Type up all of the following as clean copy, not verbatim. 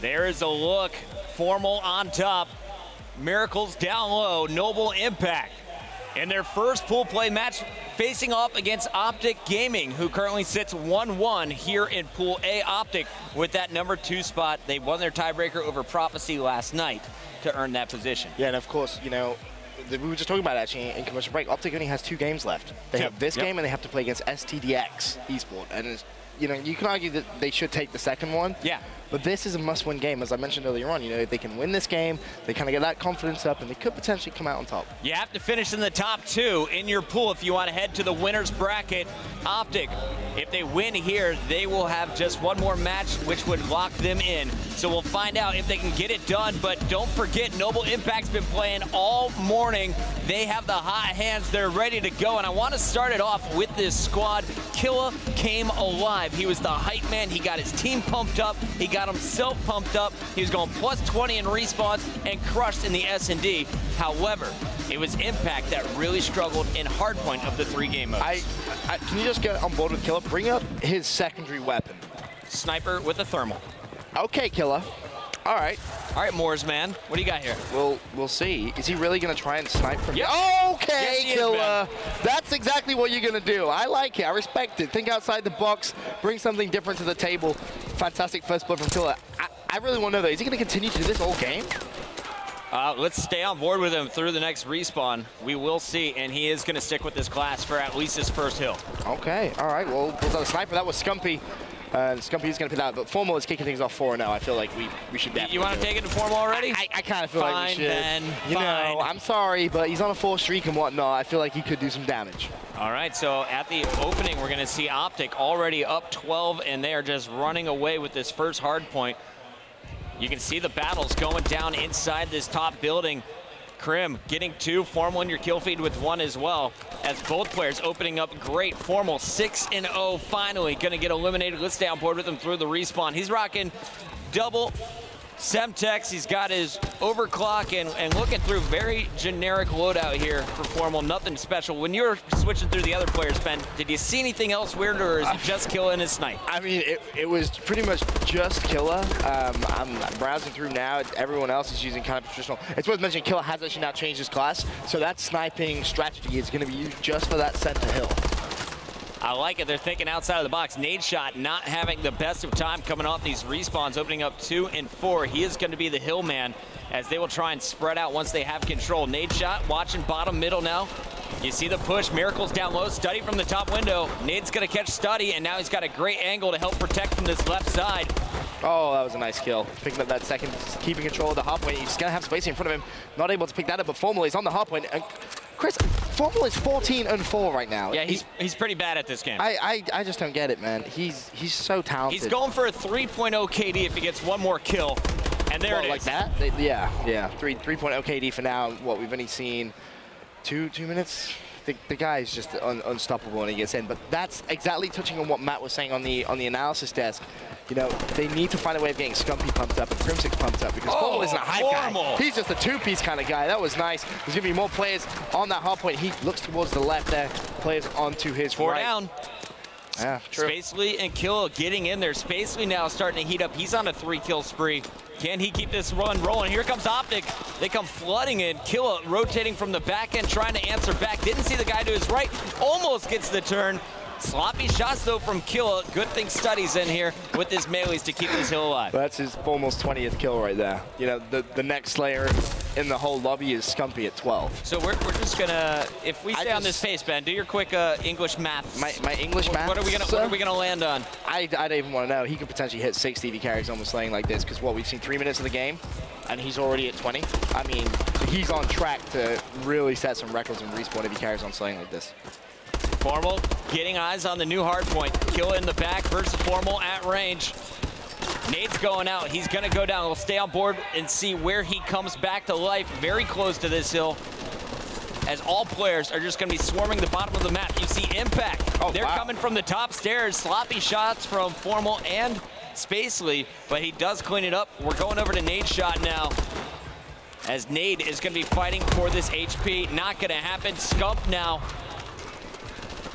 There is a look. Formal on top. Miracles down low. Noble Impact. In their first pool play match, facing off against Optic Gaming, who currently sits 1-1 here in Pool A. Optic with that #2 spot. They won their tiebreaker over Prophecy last night to earn that position. Yeah, and of course, you know, we were just talking about it actually in commercial break. Optic only has 2 games left. They have this game and they have to play against STDX Esport. And it's, you know, you can argue that they should take the second one. Yeah. But this is a must-win game, as I mentioned earlier on. You know, if they can win this game, they kind of get that confidence up, and they could potentially come out on top. You have to finish in the top 2 in your pool if you want to head to the winner's bracket. Optic, if they win here, they will have just one more match, which would lock them in. So we'll find out if they can get it done. But don't forget, Noble Impact's been playing all morning. They have the hot hands. They're ready to go. And I want to start it off with this squad. Killa came alive. He was the hype man. He got his team pumped up. He got himself pumped up. He was going plus 20 in respawns and crushed in the S&D. However, it was Impact that really struggled in hardpoint of the 3 game modes. Can you just get on board with Killa? Bring up his secondary weapon. Sniper with a thermal. Okay, Killa. All right. All right, Moors, man. What do you got here? We'll see. Is he really going to try and snipe from Yep. Okay, Yes, Killa. That's exactly what you're going to do. I like it. I respect it. Think outside the box. Bring something different to the table. Fantastic first blood from Killa. I really want to know, though, is he going to continue to do this all game? Let's stay on board with him through the next respawn. We will see, and he is going to stick with this class for at least his first hill. Okay, all right. Well, was that a sniper? That was Scumpy. Scumpy is going to put that, but Formal is kicking things off 4-0. I feel like we should definitely. You want to take it to Formal already? I kind of feel like we should. Then, you fine. know, I'm sorry, but he's on a 4 streak and whatnot. I feel like he could do some damage. All right, so at the opening, we're going to see Optic already up 12, and they are just running away with this first hard point. You can see the battles going down inside this top building. Krim getting 2, Formal in your kill feed with 1 as well, as both players opening up great. Formal 6-0 finally gonna get eliminated. Let's stay on board with him through the respawn. He's rocking double Semtex. He's got his overclock and looking through very generic loadout here for Formal. Nothing special. When you were switching through the other players, Ben, did you see anything else weird, or is it just Killa and his snipe? I mean, it was pretty much just Killa. I'm browsing through now. Everyone else is using kind of traditional. It's worth mentioning Killa has actually now changed his class, so that sniping strategy is going to be used just for that center hill. I like it. They're thinking outside of the box. Nade Shot not having the best of time coming off these respawns, opening up 2 and 4. He is going to be the hill man as they will try and spread out once they have control. Nade Shot watching bottom middle now. You see the push. Miracles down low. Study from the top window. Nade's going to catch Study, and now he's got a great angle to help protect from this left side. Oh, that was a nice kill. Picking up that second, keeping control of the hard point. He's going to have space in front of him. Not able to pick that up, but Formal is on the hard point. And Chris, Formal is 14-4 right now. Yeah, he's pretty bad at this game. I just don't get it, man. He's so talented. He's going for a 3.0 KD if he gets 1 more kill. And there it is. Like that? Yeah. 3.0 KD for now. What, we've only seen 2 minutes? The guy is just unstoppable when he gets in. But that's exactly touching on what Matt was saying on the analysis desk. You know, they need to find a way of getting Scumpy pumped up and Crimsic pumped up, because Formal isn't a hype guy. He's just a 2-piece kind of guy. That was nice. There's going to be more players on that hard point. He looks towards the left there. Players onto his 4 right. down. Yeah, true. Spacely and Killa getting in there. Spacely now starting to heat up. He's on a 3-kill spree. Can he keep this run rolling? Here comes Optic. They come flooding in. Killa rotating from the back end, trying to answer back. Didn't see the guy to his right. Almost gets the turn. Sloppy shots, though, from Killa. Good thing Study's in here with his melees to keep this hill alive. That's his almost 20th kill right there. You know, the next Slayer in the whole lobby is Scumpy at 12. So we're just gonna, if we stay on this pace, Ben, do your quick English math. My English math. What are we gonna land on? I don't even want to know. He could potentially hit 60 if he carries on with slaying like this, because we've seen 3 minutes of the game, and he's already at 20. I mean, he's on track to really set some records in respawn if he carries on slaying like this. Formal getting eyes on the new hard point. Killa in the back versus Formal at range. Nade's going out. He's going to go down. We'll stay on board and see where he comes back to life. Very close to this hill, as all players are just going to be swarming the bottom of the map. You see Impact. They're coming from the top stairs. Sloppy shots from Formal and Spacely, but he does clean it up. We're going over to Nade Shot now, as Nade is going to be fighting for this HP. Not going to happen. Scump now,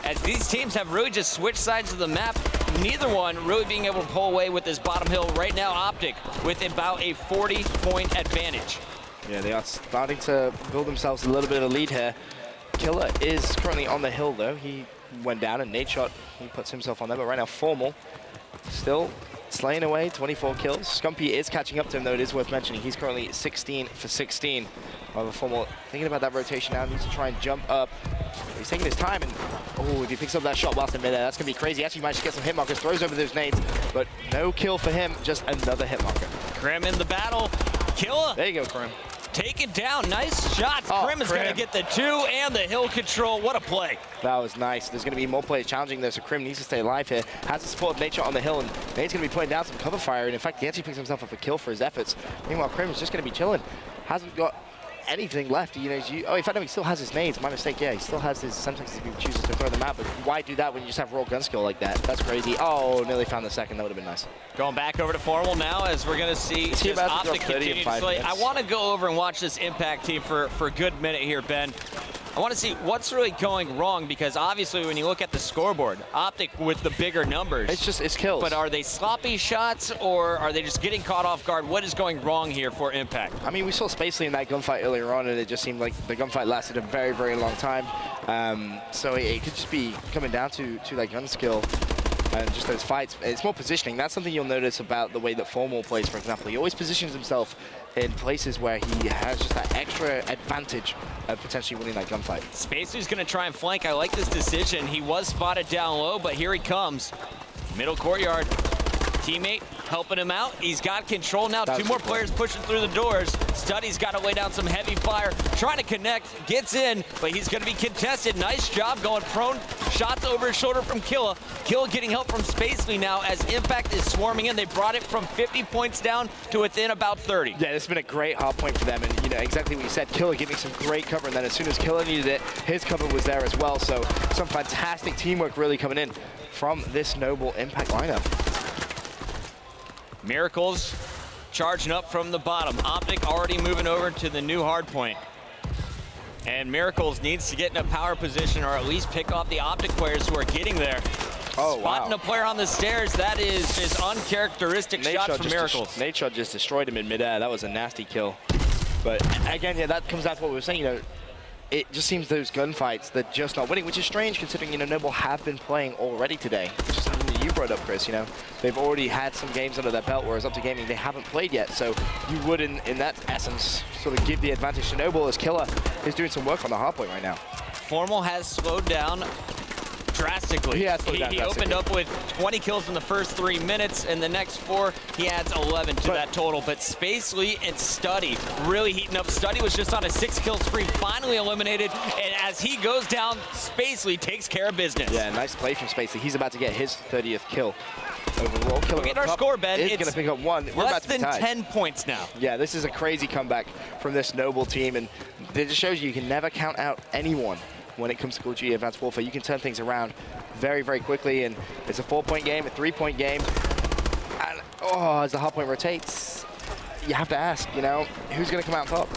as these teams have really just switched sides of the map. neither one really being able to pull away with this bottom hill. Right now, Optic with about a 40-point advantage. Yeah, they are starting to build themselves a little bit of a lead here. Killer is currently on the hill, though. He went down, and Nate Shot, he puts himself on there. But right now, Formal still slaying away, 24 kills. Scumpy is catching up to him, though. It is worth mentioning. He's currently 16 for 16. However, Formal thinking about that rotation now, needs to try and jump up. He's taking his time, and oh, if he picks up that shot whilst in midair, that's going to be crazy. Actually managed to get some hit markers, throws over those nades, but no kill for him, just another hit marker. Krim in the battle. Killer. There you go, Krim. Take it down. Nice shots. Oh, Krim is going to get the 2 and the hill control. What a play. That was nice. There's going to be more players challenging this, so Krim needs to stay alive here. Has the support of Nate Shot on the hill, and Nate's going to be putting down some cover fire, and in fact, he actually picks himself up a kill for his efforts. Meanwhile, Krim is just going to be chilling. Hasn't got anything left. You know, oh, in fact, no, he still has his nades. My mistake. Yeah, he still has his. Sometimes he chooses to throw them out, but why do that when you just have raw gun skill like that? That's crazy. Oh, nearly found the second. That would have been nice. Going back over to Formal now, as we're going to see just Optic continue to slay. I want to go over and watch this Impact team for a good minute here, Ben. I want to see what's really going wrong, because obviously when you look at the scoreboard, Optic with the bigger numbers. It's kills. But are they sloppy shots, or are they just getting caught off guard? What is going wrong here for Impact? I mean, we saw Spacely in that gunfight earlier on, and it just seemed like the gunfight lasted a very, very long time. So it could just be coming down to that gun skill and just those fights. It's more positioning. That's something you'll notice about the way that Formal plays, for example. He always positions himself in places where he has just that extra advantage of potentially winning that gunfight. Spacely's going to try and flank. I like this decision. He was spotted down low, but here he comes. Middle courtyard. Teammate helping him out. He's got control now. 2 more players pushing through the doors. Studdy's got to lay down some heavy fire. Trying to connect. Gets in, but he's going to be contested. Nice job going prone. Shots over his shoulder from Killa. Killa getting help from Spacely now as Impact is swarming in. They brought it from 50 points down to within about 30. Yeah, this has been a great hard point for them. And, you know, exactly what you said. Killa giving some great cover. And then as soon as Killa needed it, his cover was there as well. So some fantastic teamwork really coming in from this Noble Impact lineup. Miracles charging up from the bottom. Optic already moving over to the new hard point. And Miracles needs to get in a power position, or at least pick off the Optic players who are getting there. Oh, Spotting a player on the stairs, that is just uncharacteristic shots from Miracles. Nate Shot just destroyed him in midair. That was a nasty kill. But again, yeah, that comes down to what we were saying, you know, it just seems those gunfights, they're just not winning, which is strange considering, you know, Noble have been playing already today. Which is something that you brought up, Chris, you know. They've already had some games under their belt, whereas Optic Gaming, they haven't played yet. So you would, in that essence, sort of give the advantage to Noble, as Killa is doing some work on the hardpoint right now. Formal has slowed down drastically. He opened up with 20 kills in the first 3 minutes, and the next 4, he adds 11 to that total. But Spacely and Studdy really heating up. Studdy was just on a 6-kill spree, finally eliminated, and as he goes down, Spacely takes care of business. Yeah, nice play from Spacely. He's about to get his 30th kill overall. Killer Look at our score, Ben. It's going to pick up 1. We're less about to be than tied. 10 points now. Yeah, this is a crazy comeback from this Noble team, and it just shows you can never count out anyone when it comes to Call of Duty Advanced Warfare. You can turn things around very, very quickly, and it's a 4-point game, a 3-point game. And, oh, as the hardpoint rotates, you have to ask, you know, who's going to come out top?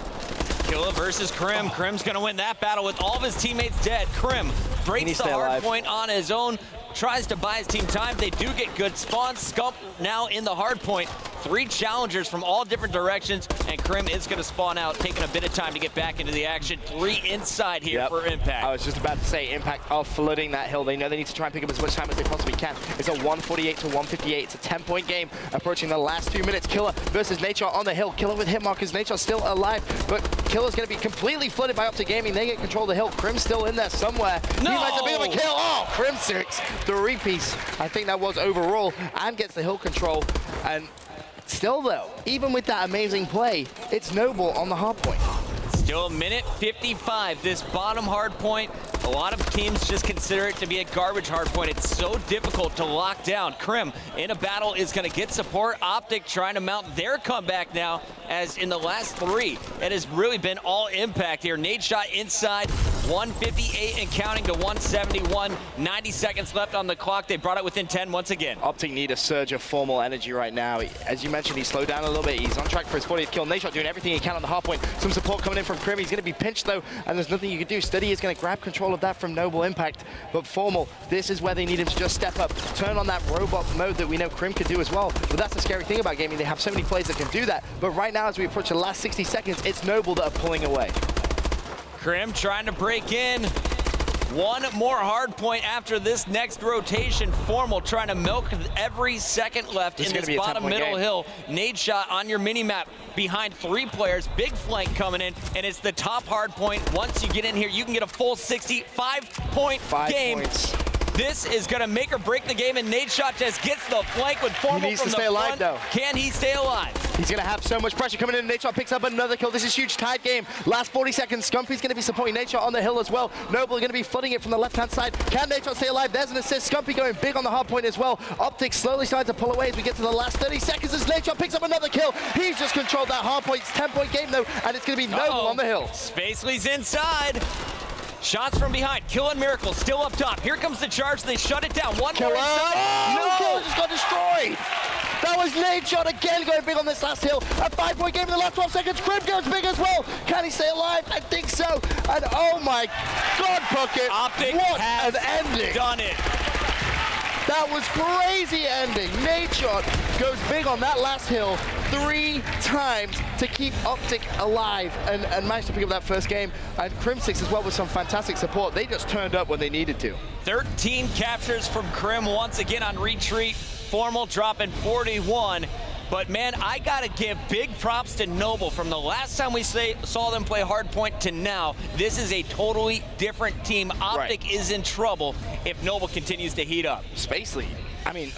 Killa versus Krim. Krim's going to win that battle with all of his teammates dead. Krim breaks the hard point on his own, tries to buy his team time. They do get good spawns. Scump now in the hard point. 3 challengers from all different directions, and Krim is going to spawn out, taking a bit of time to get back into the action. 3 inside here for Impact. I was just about to say, Impact are flooding that hill. They know they need to try and pick up as much time as they possibly can. It's a 148 to 158. It's a 10-point game approaching the last 2 minutes. Killa versus Nate Shot on the hill. Killa with hit markers. Nate Shot still alive, but Killa's going to be completely flooded by Optic Gaming. They get control of the hill. Krim's still in there somewhere. No! He might have picked up a kill. Oh, Krim 6. 3-piece, I think that was overall, and gets the hill control. And still, though, even with that amazing play, it's Noble on the hard point. Still a minute 55. This bottom hard point, a lot of teams just consider it to be a garbage hard point. It's so difficult to lock down. Krim in a battle is going to get support. Optic trying to mount their comeback now, as in the last 3, it has really been all Impact here. Nate Shot inside, 158 and counting to 171. 90 seconds left on the clock. They brought it within 10 once again. Optic need a surge of formal energy right now. As you mentioned, he slowed down a little bit. He's on track for his 40th kill. Nadeshot doing everything he can on the hard point. Some support coming in from Krim. He's going to be pinched though, and there's nothing you can do. Steady is going to grab control of that from Noble Impact, but Formal, this is where they need him to just step up, turn on that robot mode that we know Krim could do as well. But that's the scary thing about gaming. They have so many players that can do that. But right now, as we approach the last 60 seconds, it's Noble that are pulling away. Krim trying to break in. One more hard point after this next rotation. Formal trying to milk every second left in this bottom middle hill. Nadeshot on your mini-map behind 3 players. Big flank coming in, and it's the top hard point. Once you get in here, you can get a full 65-point game. This is going to make or break the game, and Nadeshot just gets the flank with Formal from the front. He needs to stay alive, though. Can he stay alive? He's going to have so much pressure coming in. Nadeshot picks up another kill. This is huge, tight game. Last 40 seconds. Scumpy's going to be supporting Nadeshot on the hill as well. Noble are going to be flooding it from the left-hand side. Can Nadeshot stay alive? There's an assist. Scumpy going big on the hard point as well. Optic slowly starting to pull away as we get to the last 30 seconds as Nadeshot picks up another kill. He's just controlled that hard point. It's 10-point game, though, and it's going to be Noble on the hill. Spacely's inside. Shots from behind. Kill and Miracle still up top. Here comes the charge. They shut it down. One more inside. No! Killer just got destroyed. That was Nadeshot again going big on this last hill. A 5-point game in the last 12 seconds. Krim goes big as well. Can he stay alive? I think so. And oh my God, Bucket. Optic what has an ending. Done it. That was crazy ending. Nadeshot goes big on that last hill 3 times to keep Optic alive and managed to pick up that first game. And Crim6 as well with some fantastic support. They just turned up when they needed to. 13 captures from Krim once again on retreat. Formal dropping 41. But man, I gotta give big props to Noble. From the last time we saw them play hardpoint to now, this is a totally different team. Optic is in trouble if Noble continues to heat up. Spacely, I mean,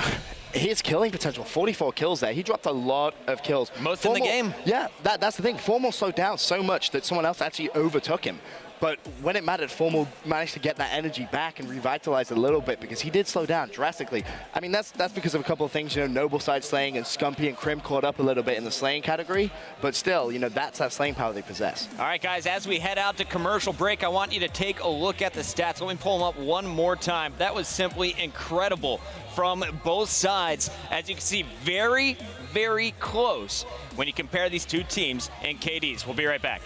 his killing potential, 44 kills there. He dropped a lot of kills. Most in the game. Yeah, that's the thing. Formal slowed down so much that someone else actually overtook him. But when it mattered, Formal managed to get that energy back and revitalize it a little bit because he did slow down drastically. I mean, that's because of a couple of things, you know, Noble side slaying and Scumpy and Krim caught up a little bit in the slaying category. But still, you know, that's that slaying power they possess. All right, guys, as we head out to commercial break, I want you to take a look at the stats. Let me pull them up one more time. That was simply incredible from both sides. As you can see, very, very close when you compare these two teams and KDs. We'll be right back.